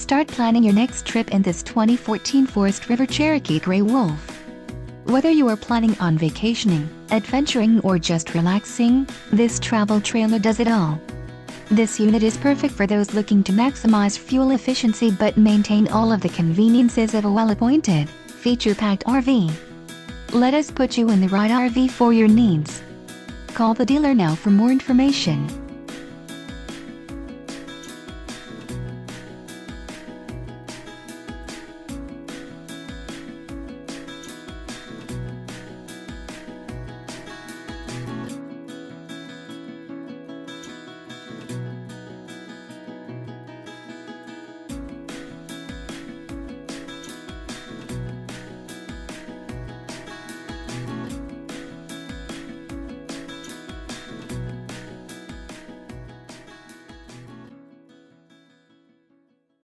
Start planning your next trip in this 2014 Forest River Cherokee Grey Wolf. Whether you are planning on vacationing, adventuring or just relaxing, this travel trailer does it all. This unit is perfect for those looking to maximize fuel efficiency but maintain all of the conveniences of a well-appointed, feature-packed RV. Let us put you in the right RV for your needs. Call the dealer now for more information.